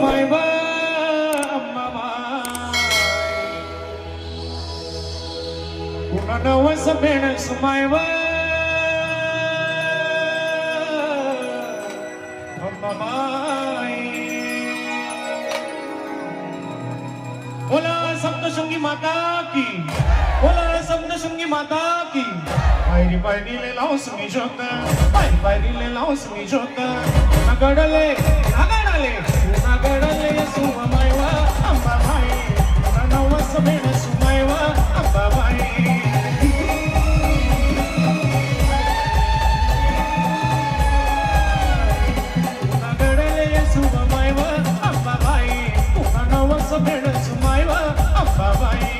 सुमायवा अंबाबाई पुन्हा नवस बेण सुमायवा अंबाबाई बोला सप्तशृंगी माता की बोला सप्तशृंगी माता की पायरी पायरीले लावूस मी जोत पायरी पायरीले लावूस मी जोत नगडले नगडले नगडले सुमायवा अंबाबाई नवस बेण सुमायवा अंबाबाई नगडले सुमायवा अंबाबाई नवस बेण सुमायवा अंबाबाई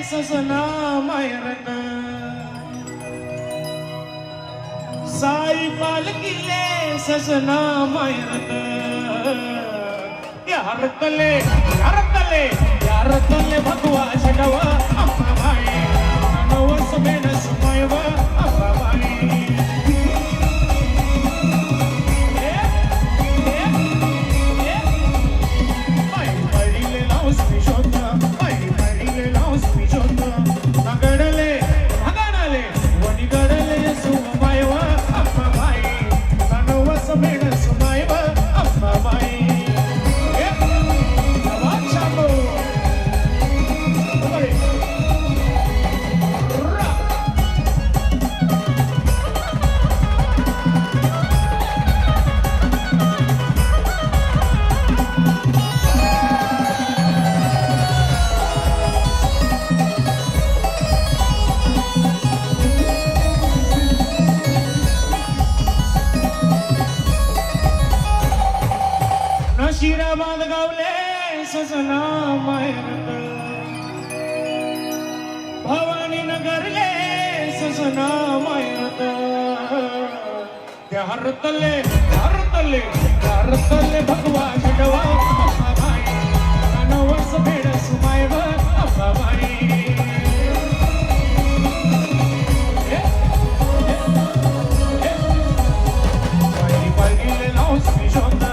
सजना मायरन साई पालकीले सजना मायरन यार तले भगवा छडवा अंबाबाई नवस बेण सुमायवा अंबाबाई नशिराबाद गावले सजना मायरत भवानी नगरले सजना मायरत त्या हरतले भगवा छडवा अंबाबाई नवस बेण सुमायवा अंबाबाई पायरी पायरीले लावूस मी जोत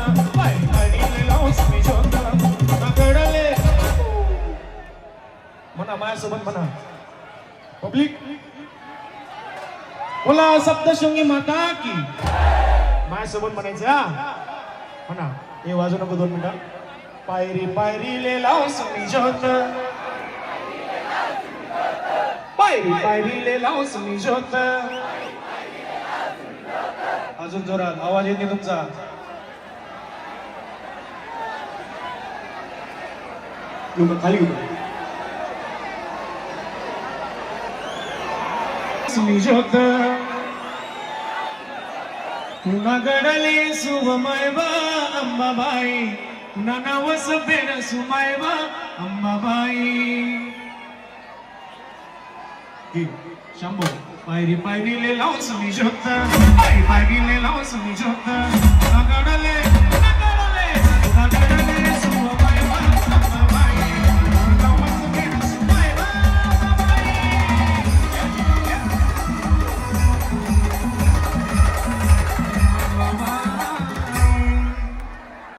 म्हणा माझ्यासोबत म्हणा पब्लिक बोला सप्तशृंगी माता की माझ्यासोबत म्हणायचं हा म्हणा हे वाजू नको 2 मिनिटं पायरी पायरीले लावूस मी जोत पायरी पायरीले लावूस मी जोत अजून जोरात आवाज येते तुमचा खाली मी जोत पुन्हा गडले सुमायवा अंबाबाई पुन्हा नवस बेण सुमायवा अंबाबाई शंभो पायरी पायरीले लावूस मी जोत पायरी पायरीले लावूस मी जोत पुन्हा गडले